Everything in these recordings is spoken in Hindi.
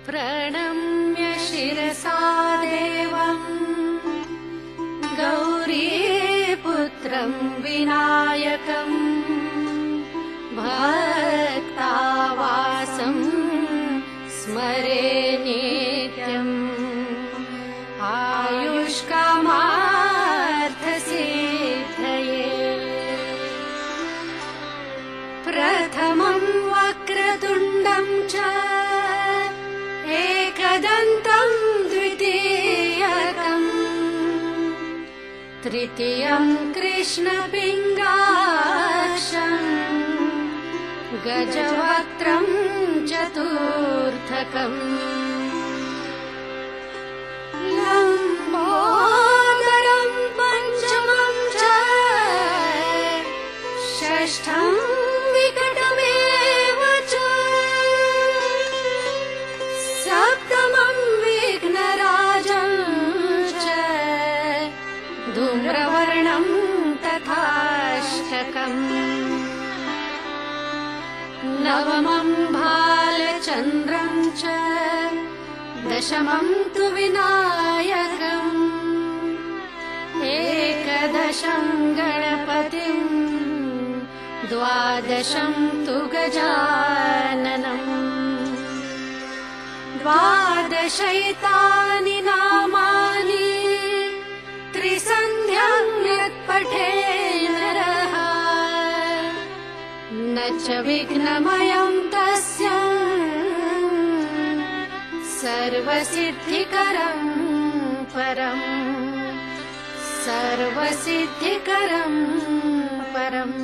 प्रणम्य शिरसा देवम् गौरीपुत्रं विनायकम् भक्तावासं स्मरे नित्यम् आयुष्कामार्थसिद्धये। प्रथमं वक्रतुण्डं च एकदन्तं द्वितीयकम् तृतीयं कृष्णपिङ्गाक्षम् गजवक्त्रं चतुर्थकम् लम्बोदरं पञ्चमं च षष्ठं विकटमेव च सप्तमं विघ्नराजं च धूम्रवर्णं तथाष्टकम् नवमं भालचन्द्रं च दशमं तु विनायकम् एकदशं गणपतिं द्वादशं तु गजाननम् द्वादशैतानि नामानि त्रिसन्ध्यं यत्पठे नरः न च विघ्नमयं तस्य सर्वसिद्धिकरं परम् सर्वसिद्धिकरं परम्।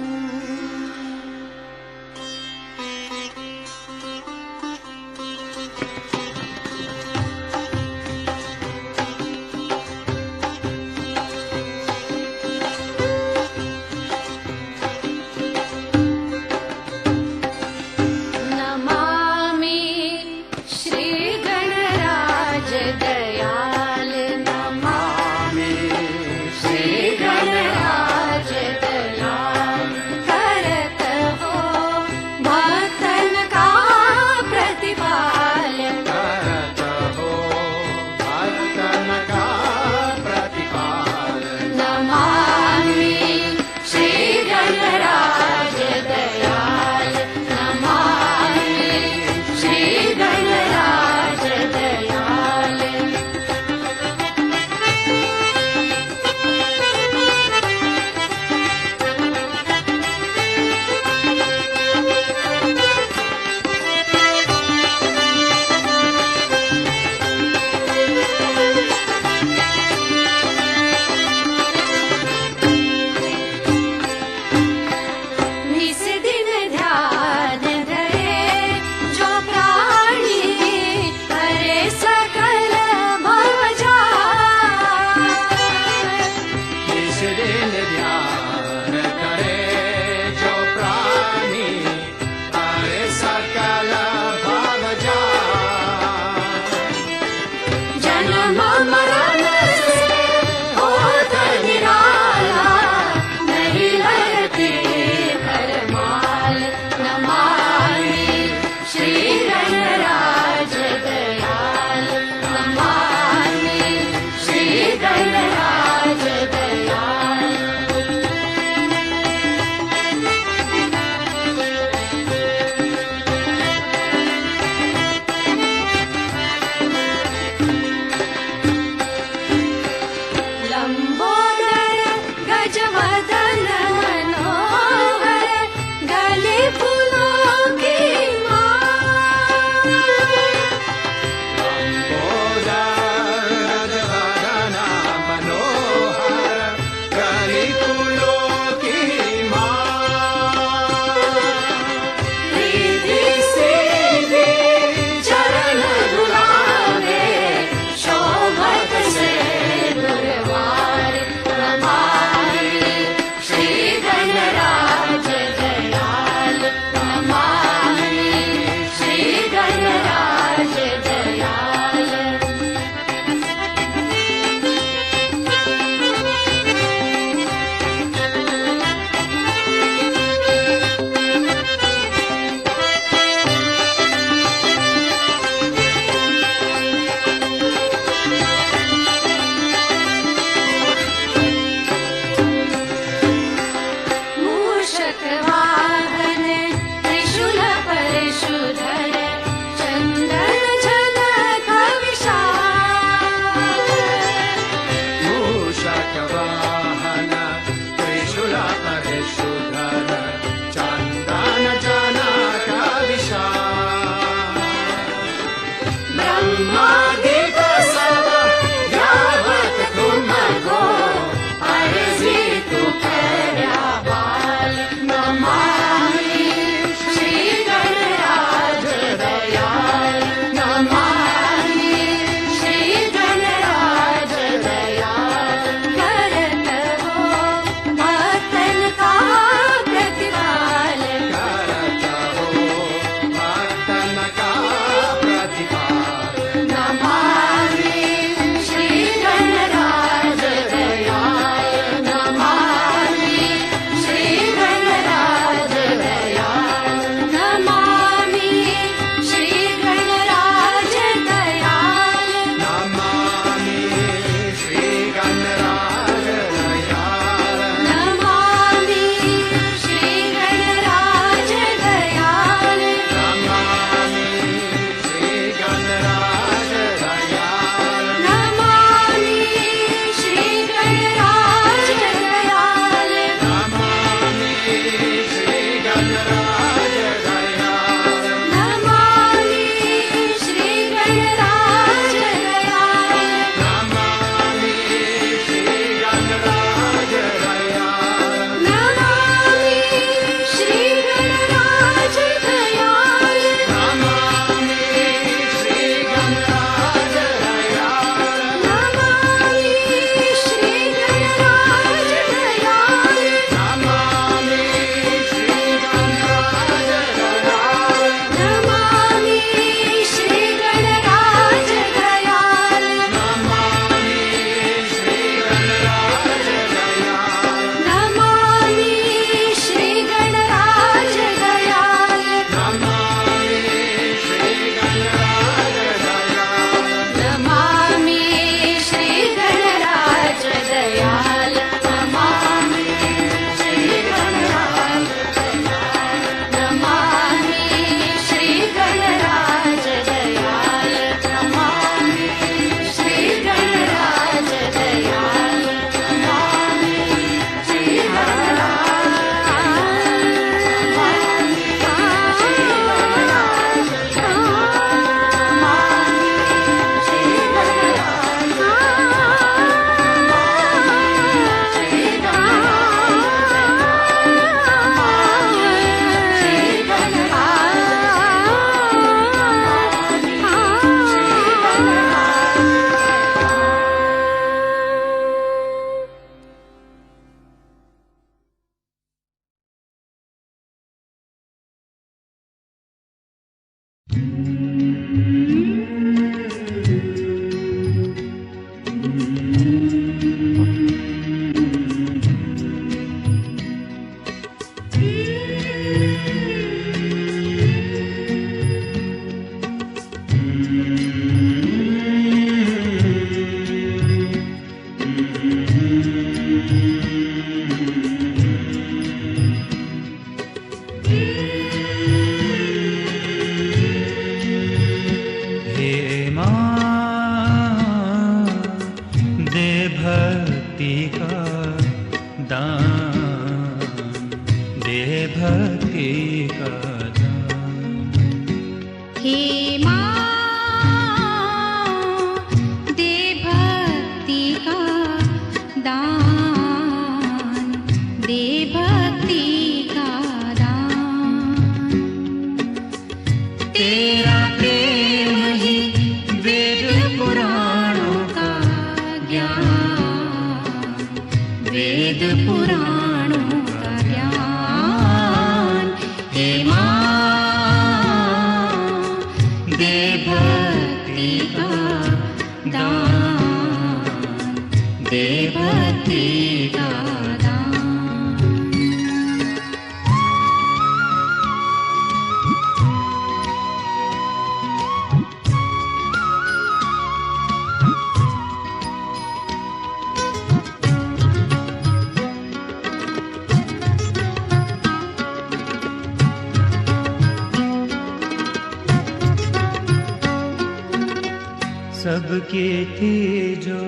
सबके थी जो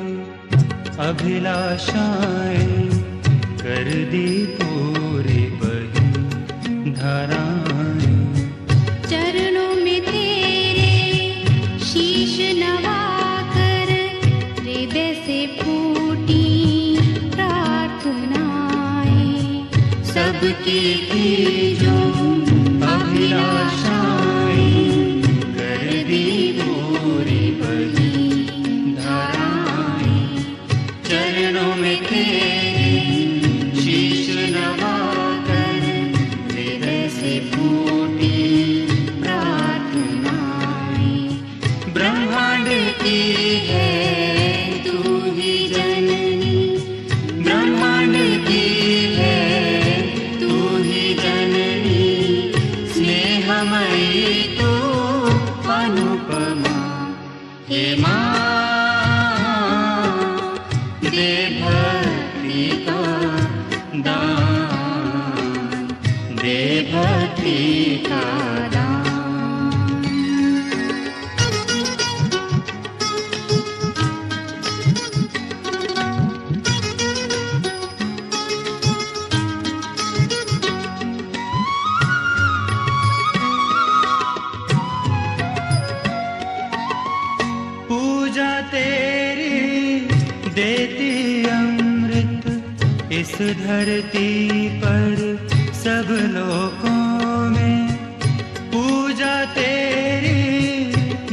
अभिलाषाएं कर दी पूरी बही धाराएं। चरणों में तेरे शीश नवाकर हृदय से फूटी प्रार्थनाएं। सबकी थी जो अभिलाषाएं कर दी पूरी बही धाराएं। चरणों में तेरे शीश नवाकर हृदय से फूटी प्रार्थनाएं। ब्रह्मांड की है तू ही जननी, ब्रह्मांड की है तू ही जननी। स्नेहमयी तू अनुपमा, हे माँ दे भक्ति का दान, दे भक्ति का दान। पूजा तेरी देती अमृत इस धरती पर सब लोगों में। पूजा तेरी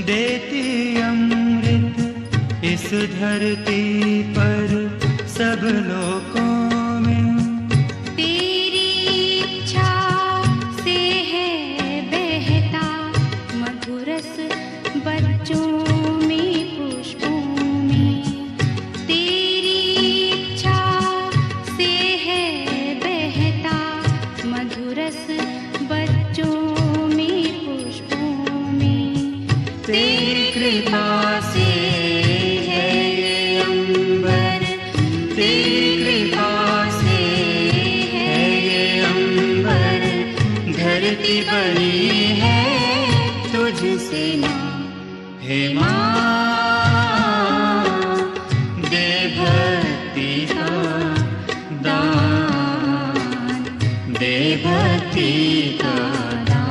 देती अमृत इस धरती पर सब लोगों में। तेरी इच्छा से है बहता मधुरस बच्चों में पुष्पों में। तेरी इच्छा से है बहता मधुरस बच्चों में पुष्पों में। तेरी कृपा से है ये अंबर, तेरी कृपा से है ये अंबर। धरती बनी है तुझसे माँ, हे माँ दे भक्ति का दान, दे भक्ति का दान।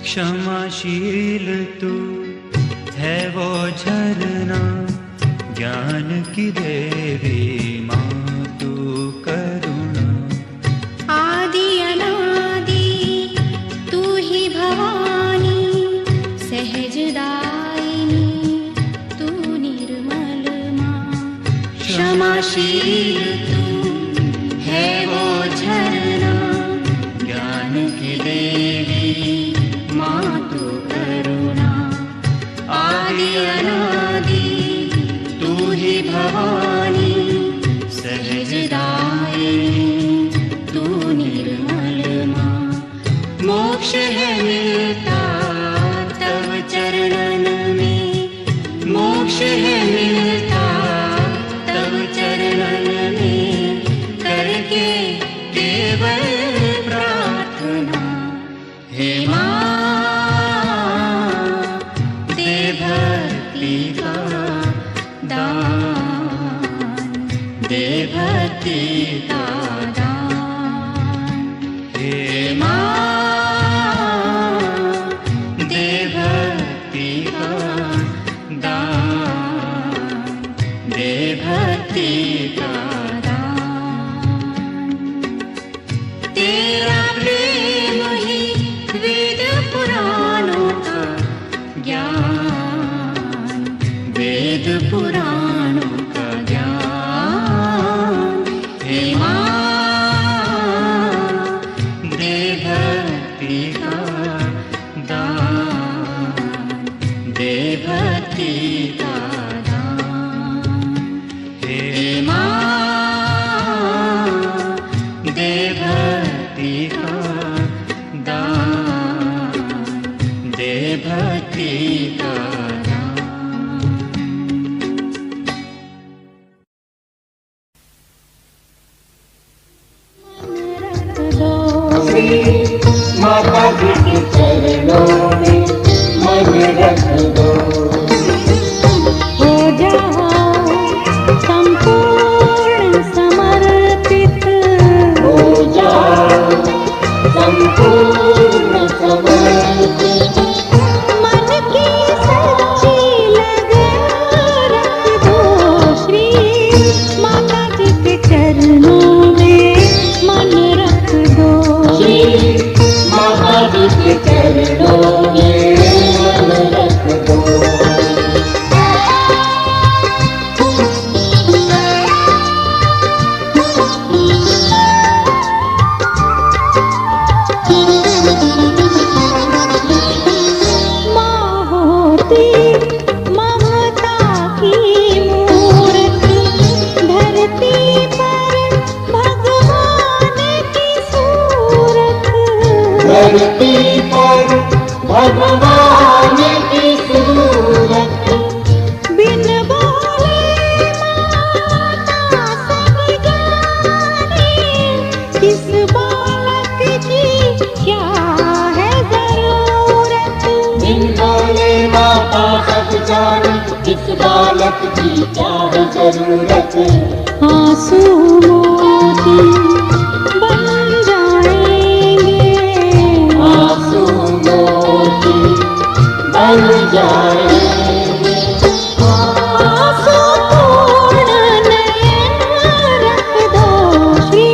क्षमाशील तू है वो झरना, ज्ञान की देवी माँ। महिमाशील तू है वो झरना, ज्ञान की देवी माँ तू करुणा। आदि अनादि तू ही भवानी, सहजदायिनी तू निर्मल माँ। मोक्ष है मिलता तव चरणन में, मोक्ष है मिलता तव चरणन में, करके केवल प्रार्थना। हे माँ दे भक्ति का दान, दे भक्ति का दान। हे माँ दे भक्ति का दान, दे भक्ति का दान। तेरा प्रेम ही वेद पुराणों का ज्ञान, वेद पुराणों का ज्ञान। हे माँ दे भक्ति का दान, दे भक्ति का दान। हे माँ दे भक्ति का दान, दे भक्ति का दान। माता जी के चरणों में मन रख दो। हो जाओ संपूर्ण समर्पित, हो जाओ संपूर्ण समर्पित। मन की सच्ची लगन रख दो। श्री माता जी के चरणों में मन रख दो। माता जी के चरणों में मन रख दो। माँ होती ममता की मूर्ति, धरती पर भगवान की सूरत। धरती पर भगवान की सूरत। बिन बोले माता सब जाने, किस बालक की क्या है जरूरत। बिन बोले माता सब जाने, किस बालक की क्या है जरूरत। आंसू मोती बन जाएंगे, आंसू मोती बन जाएंगे। आंसू पूर्ण नयन रख दो। श्री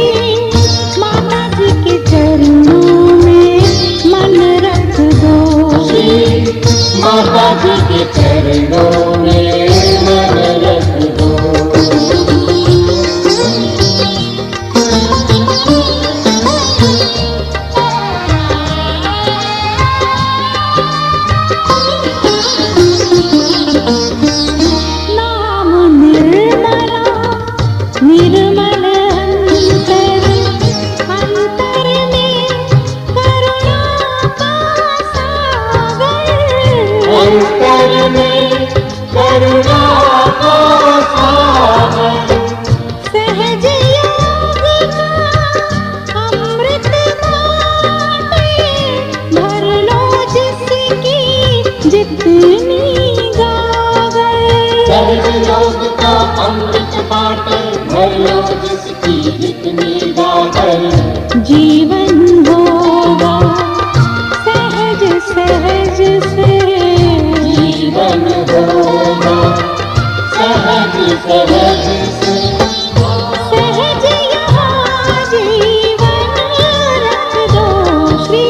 माता जी के चरणों में मन रख दो। माता जी के चरणों में मन रख दो। नाम निर्मला निर्मल अंतर, अंतर में करुणा का सागर। अंतर में करुणा का सागर। सहज योग का अमृत बाटे, भर लो जिसकी जितनी गागर। सहज योग का अमृत बाटे, भर लो जिसकी जितनी गागर। जीवन होगा सहज सहज से, जीवन होगा सहज सहज से। सहज यहाँ जीवन रख दो। श्री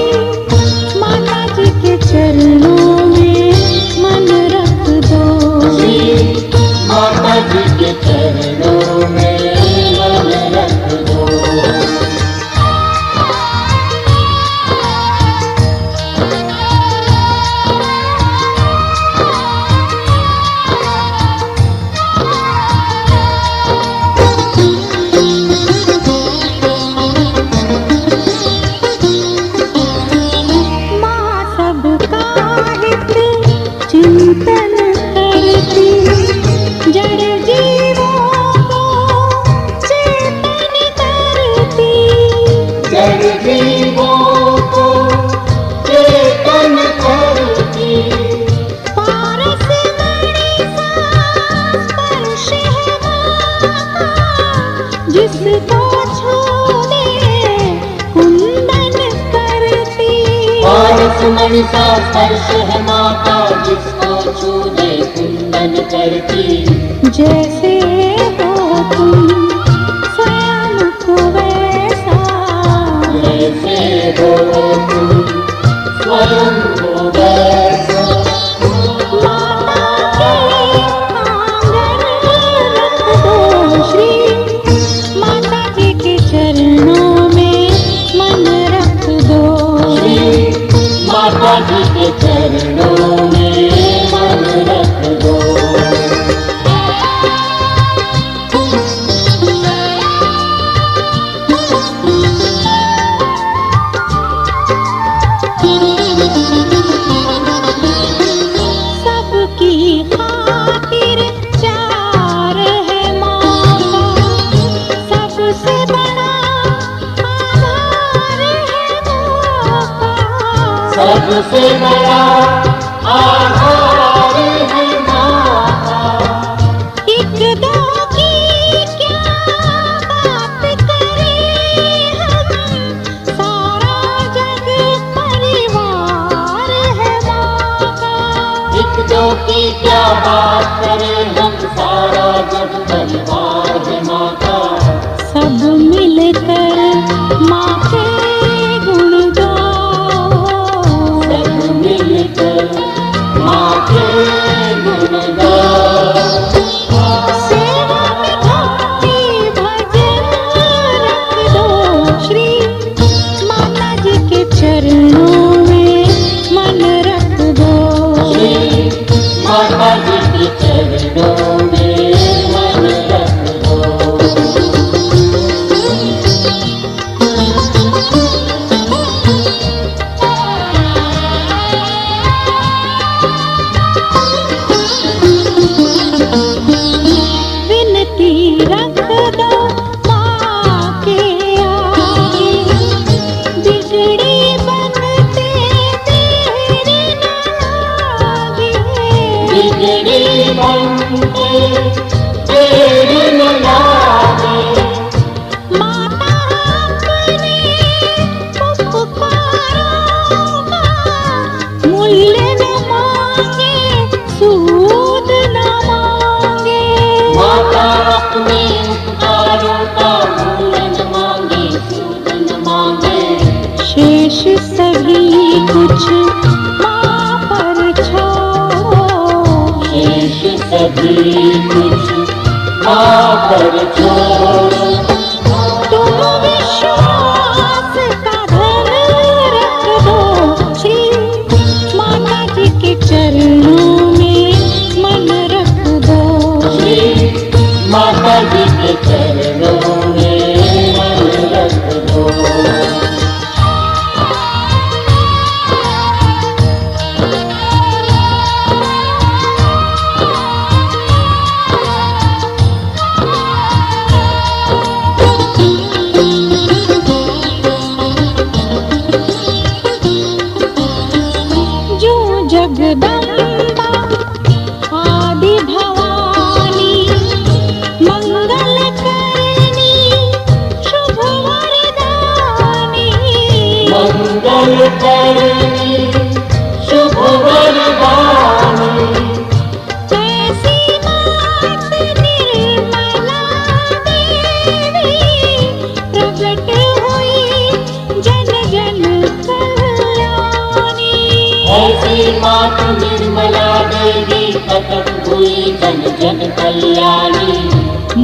माता जी के चरणों में मन रख दो। माता जी के चरणों में मणि सा स्पर्श है माता, जिसको छू ले कुंदन करती। जैसे हो तुम स्वयं को वैसा, जैसे हो तुम स्वयं को वैसा। माता के आंगन रख दो श्री, माता जी के चरणों में मन रख दो। माता जी के चरणों में मन रख दो। सबकी खातिर प्यार है माँ का, सबसे बड़ा आधार है माँ का। सबसे बड़ा आधार है माँ का। एक दो की क्या बात करें हम, सारा जग परिवार है माँ का। एक दो की क्या बात करें हम, सारा जग परिवार है माँ का। सब मिलकर माँ के गुण गाओ, सब मिलकर माँ के गुण गाओ। सेवा में भक्ति भजन रख दो श्री, माता जी के चरणों में मन रख दो। माता जी के चरणों में मन रख दो। विनती रख दो माँ के आगे, बिगड़ी बनते तेरे न लागे। बिगड़ी बनते तेरे न लागे। माता अपने उपकारों का मूल्य न मांगे, सूद न मांगे। माता अपने उपकारों का मूल्य न मांगे, सूद न मांगे। शेष सभी कुछ माँ पर छोड़ो, शेष सभी कुछ माँ पर छोड़ो। तुम विश्वास का धन रख दो श्री, माता जी के चरणों में मन रख दो। माता जी के चरणों में मन रख दो। जो जगदम्बा आदि भवानी, मंगल करनी शुभ वरदानी। मंगल करनी शुभ वरदानी। ऐसी मात निर्मला देवी, प्रकट हुई जन जन कल्याणी। ऐसी मात निर्मला देवी, प्रकट हुई जन जन कल्याणी।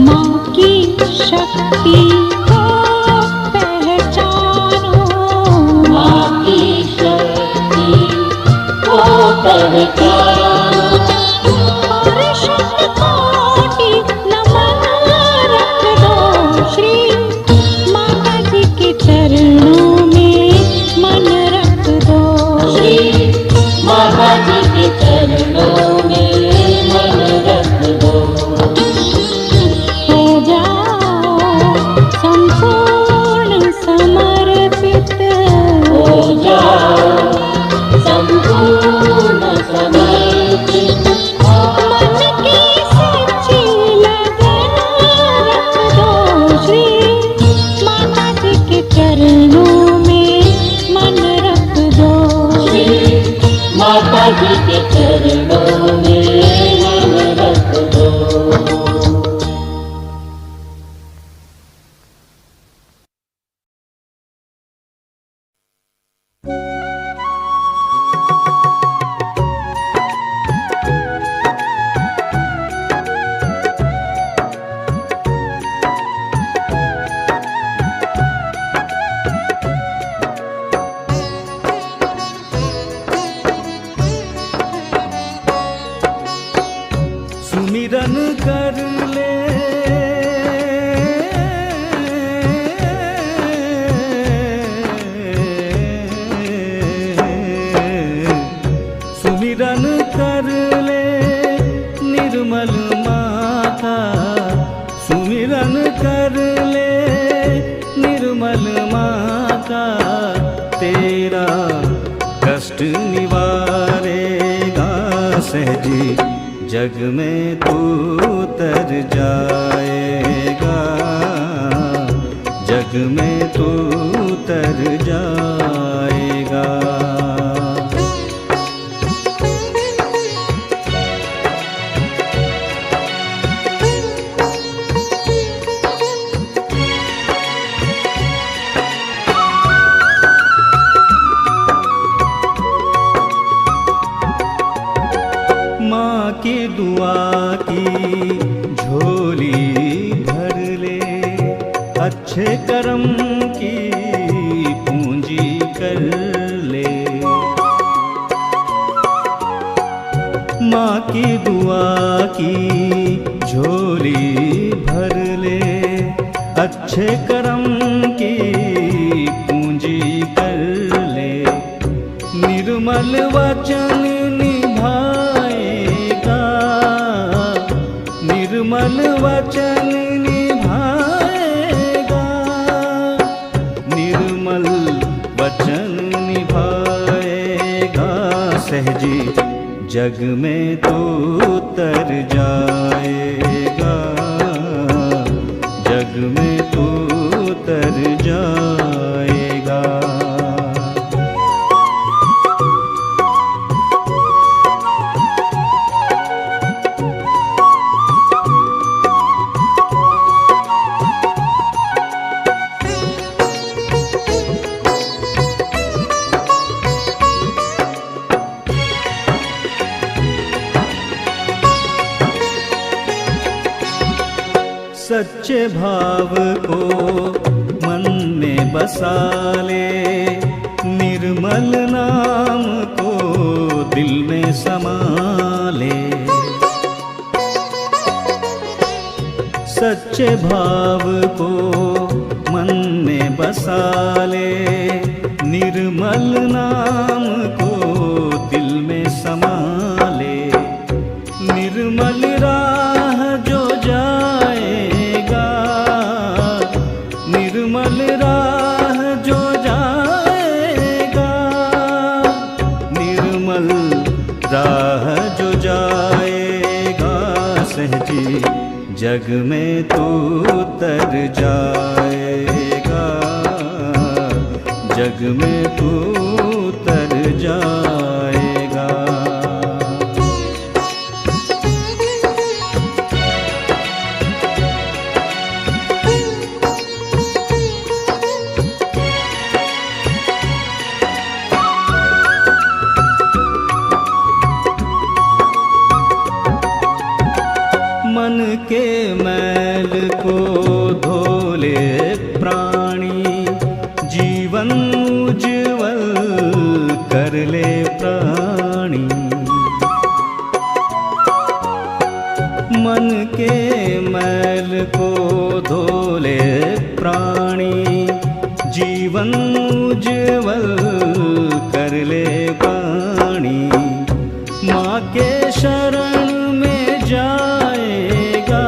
माँ की शक्ति को पहचानो, माँ की शक्ति को पहचानो। और शतकोटि नमन रख दो श्री, माता जी के चरणों में मन रख दो। माता जी के चरणों में मन रख दो। हो जाओ संपूर्ण समर्पित, हो जाओ संपूर्ण समर्पित। चरणों में मन रख दो। सुमिरन कर ले सुमिरन कर ले निर्मल माता, सुमिरन कर ले निर्मल माता, तेरा कष्ट निवारेगा सहजी, जग में तू तर जाएगा, जग में तू तर जाएगा। माँ की दुआ की झोली भर ले, अच्छे कर्म की पूंजी कर ले। माँ की दुआ की झोली भर ले, अच्छे कर्म की पूंजी कर ले। निर्मल वचन निर्मल वचन निभाएगा, निर्मल वचन निभाएगा सहजी, जग में तू तर जाएगा, जग में तू तर जाएगा। सच्चे भाव को मन में बसा ले, निर्मल नाम को दिल में समा ले। सच्चे भाव को मन में बसा ले, निर्मल नाम को दिल में समा ले। निर्मल राह जो जाएगा, निर्मल राह जो जाएगा, निर्मल राह जो जाएगा सहजी, जग में तू तर जाएगा, जग में तू तर जाएगा। मन के मैल को धोले प्राणी, जीवन उज्ज्वल कर ले प्राणी। मन के मैल को धोले प्राणी, जीवन उज्ज्वल कर ले प्राणी। माँ के शरण में जाएगा,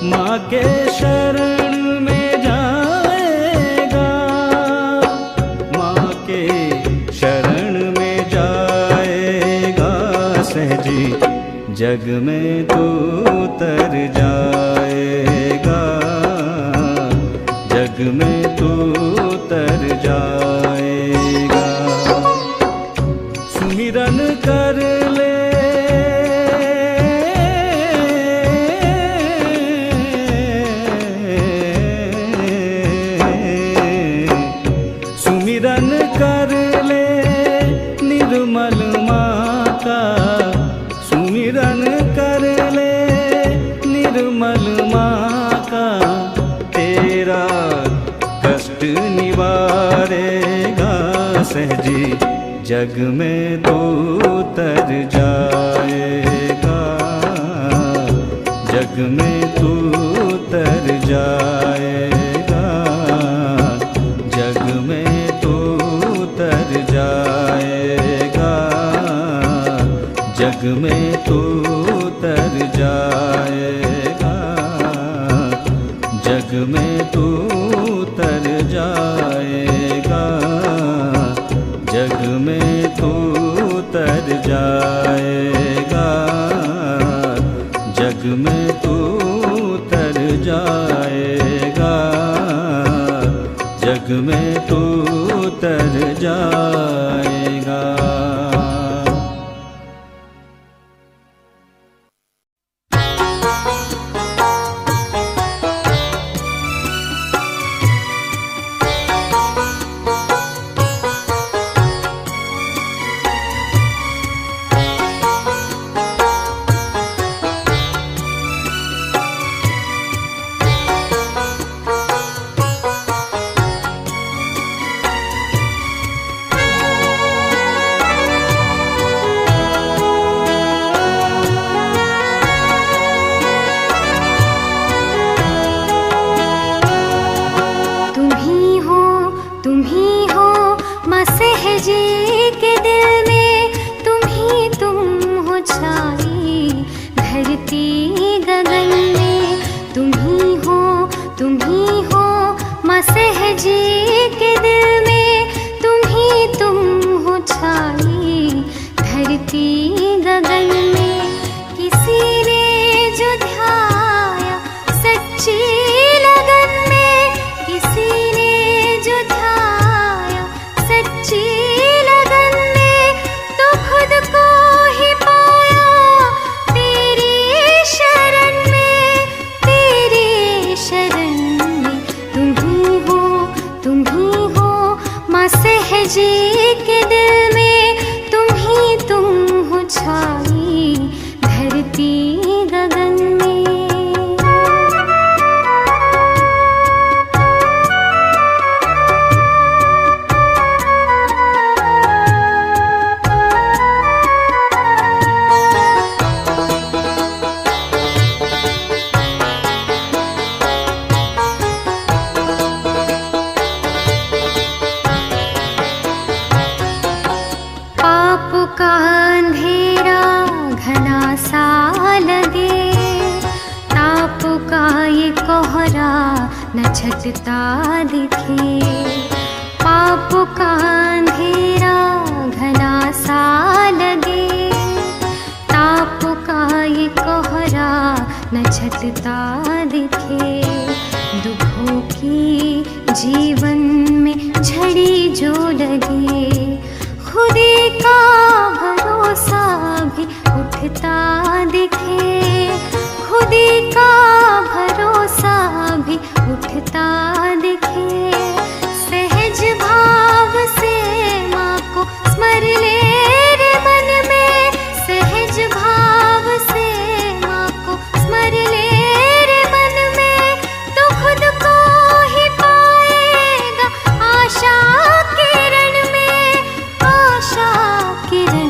माँ के शरण में जाएगा, माँ के शरण में जाएगा सहजी, जग में तू तर जाएगा, जग में तू तर जाएगा। सुमिरन कर कर ले, सुमिरन कर ले निर्मल माँ का, सुमिरन कर ले निर्मल माँ का, तेरा कष्ट निवारेगा सहजी, जग में तू तर जाएगा, जग में तू तर जाएगा, जग में तू तर जाएगा, जग में तू तर जाएगा, जग में तू तर जाएगा, जग में तू तर जाएगा, जग में तू तर जाएगा, जग में तू तर जाएगा। छटता दिखे, पाप का अंधेरा घना सा लगे, ताप का ये कोहरा न छटता दिखे, दुखों की जीवन में झड़ी जो लगे, खुदी का भरोसा भी उठता दिखे, खुदी का भरोसा भी उठता दिखे, सहज भाव से माँ को स्मर ले रे मन में, सहज भाव से माँ को स्मर ले रे मन में, तो खुद को ही पाएगा आशा किरण में, आशा किरण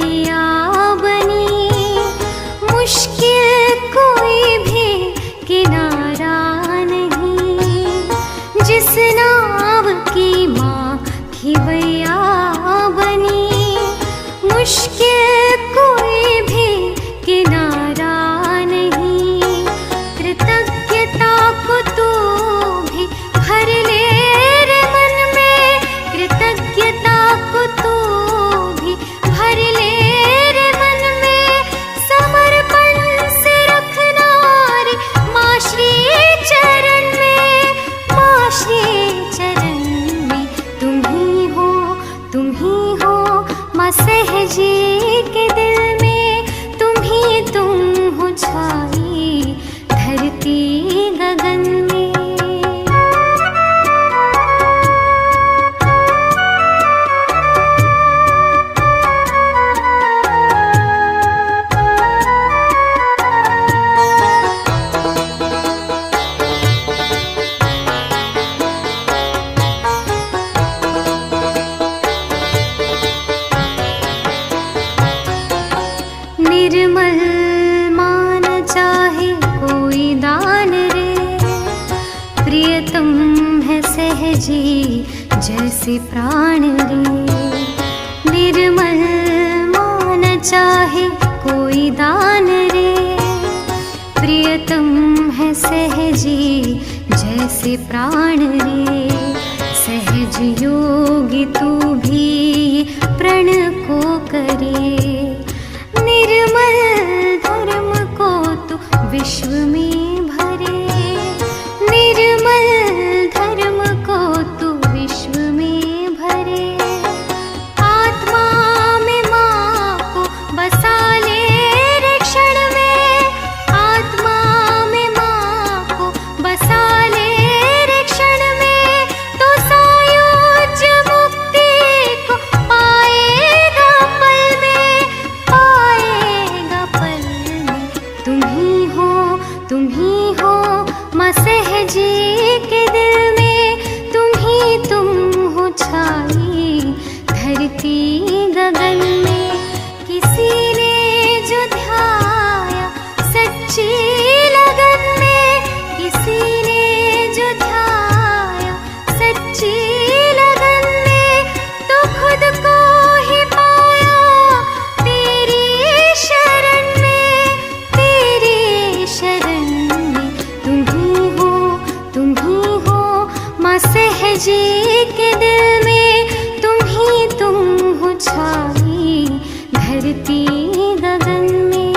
खिवैया बनी, मुश्किल कोई भी किनारा नहीं। जिस नाव की माँ खिवैया बनी, मुश्किल कोई भी किनारा नहीं। कृतज्ञता को तू भी भर ले रे मन में, कृतज्ञता को तू भी भर ले रे मन में। समर्पण से रखना रे माँ श्री चरण में, माँ श्री चरण में। तुम ही हो माँ सहजी के दिल में, तुम हो छाई धरती गगन में। निर्मल मान चाहे कोई दान रे, प्रियतम है सहजी जैसे प्राण रे। निर्मल मान चाहे कोई दान रे, प्रियतम है सहजी जैसे प्राण रे। सहज योगी तू भी प्रण को करे, निर्मल धर्म को तू विश्व में भरे। निर्मल धर्म को तू विश्व में भरे। आत्मा में माँ को बसा ले रे क्षण में, आत्मा में माँ को बसा ले रे क्षण में। तो सायुज्य मुक्ति को पाएगा पल में, पाएगा पल में। तुम ही हो माँ सहजी के दिल में, तुम हो छाई धरती गगन में। किसी ने जो ध्याया सच्ची लगन में, किसी ने जो ध्याया सच्ची लगन में, तो खुद को ही पाया तेरी शरण में, तेरी शरण में। तुम ही हो माँ सहजी के दिल में, तुम हो छाई धरती गगन में।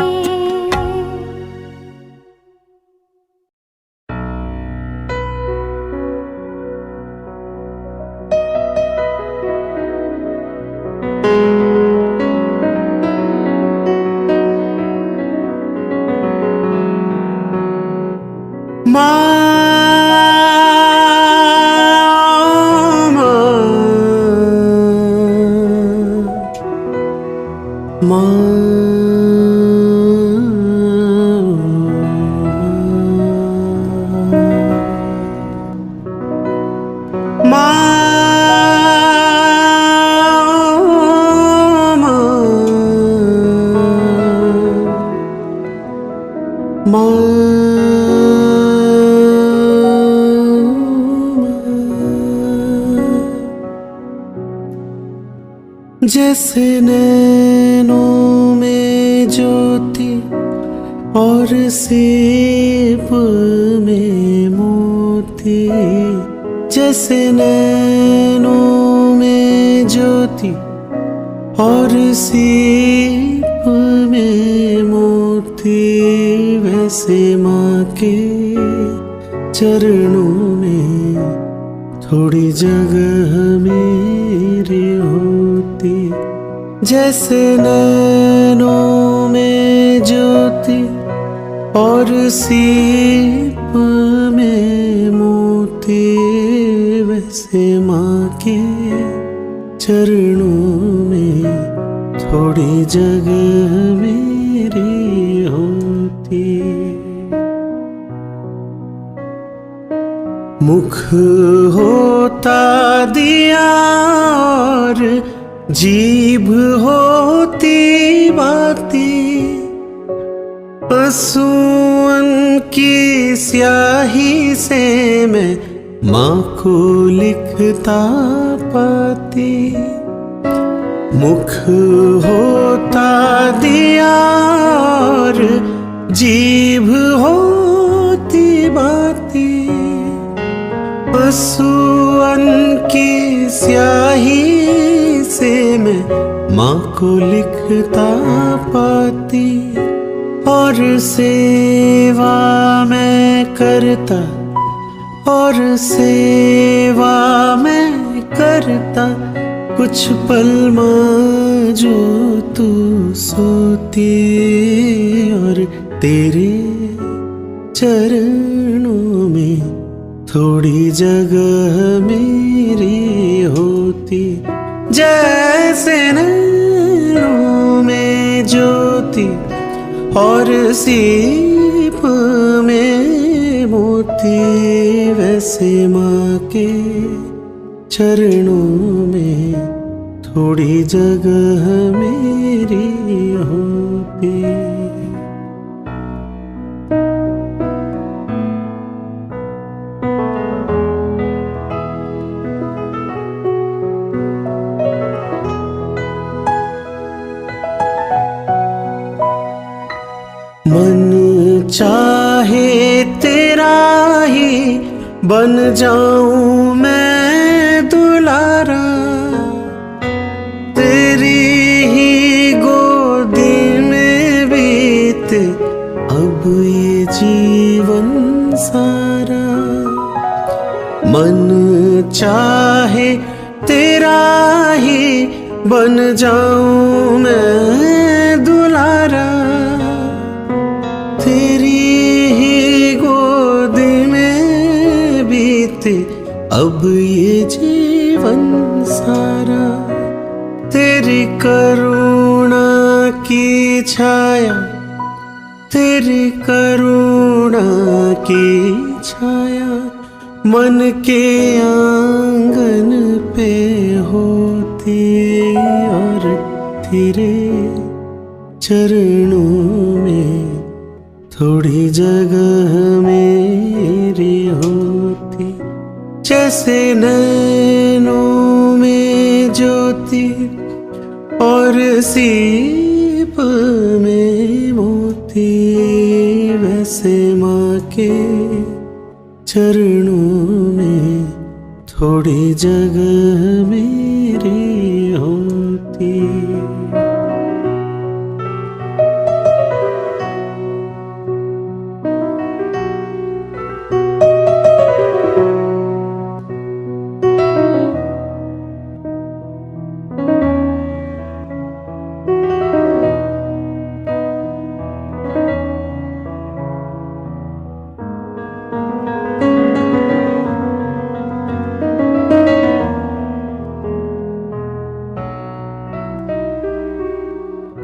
जैसे नैनों में ज्योति और सीप में मोती, जैसे नैनों में ज्योति और सीप में मोती, वैसे माँ के चरणों में थोड़ी जगह मेरी होती। जैसे नैनों में ज्योति और सीप में मोती, वैसे माँ के चरणों में थोड़ी जगह मेरी होती। मुख होता दिया और जीभ होती बाती, आंसुओं की स्याही से मैं माँ को लिखता पाती। मुख होता दिया और जीभ होती बाती, आंसुओं की स्याही से मैं माँ को लिखता पाती। और सेवा मैं करता, और सेवा मैं करता, कुछ पल माँ जो तू सोती। और तेरे चरणों में थोड़ी जगह मेरी होती, जैसे नैनों में ज्योति और सीप में मोती, वैसे माँ के चरणों में थोड़ी जगह मेरी होती। मन चाहे तेरा ही बन जाऊं मैं दुलारा, तेरी ही गोदी में बीते अब ये जीवन सारा। मन चाहे तेरा ही बन जाऊं मैं दुलारा, तेरी ही गोदी में बीते अब ये जीवन सारा। तेरी करुणा की छाया, तेरी करुणा की छाया मन के आंगन पे होती। और तेरे चरणों में थोड़ी जगह मेरी होती, जैसे नैनों में ज्योति और सीप में मोती, वैसे माँ के चरणों में थोड़ी जगह मेरी होती।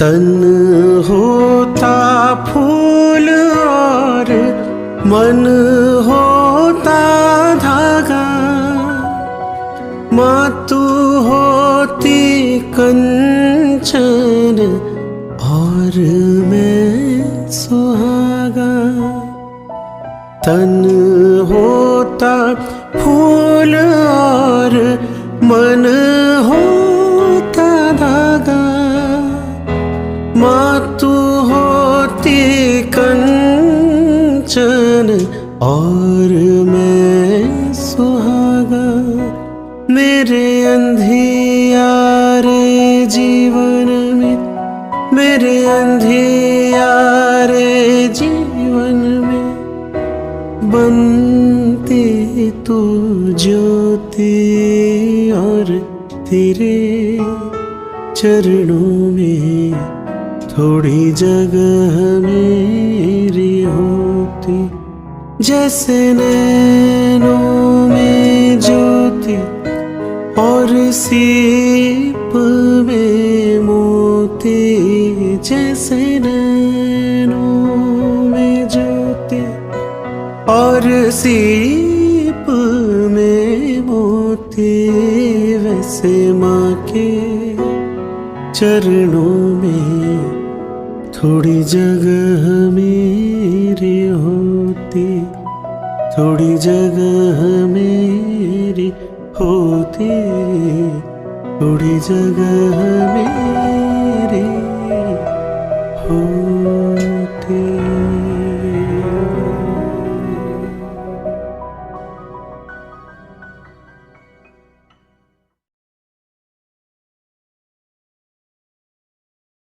तन होता फूल और मन होता धागा, माँ तू होती कंचन और मैं सुहागा। तन होता फूल और मन होता धागा, माँ तू होती कंचन और मैं सुहागा। मेरे अंधियारे जीवन में, मेरे अंधियारे जीवन में बनती तू ज्योति। और तेरे चरणों में थोड़ी जगह मेरी होती, जैसे नैनों में ज्योति और सीप में मोती, जैसे नैनों में ज्योति और सीप में मोती, वैसे माँ के चरणों में थोड़ी जगह मेरी होती, थोड़ी जगह मेरी होती, थोड़ी जगह मेरी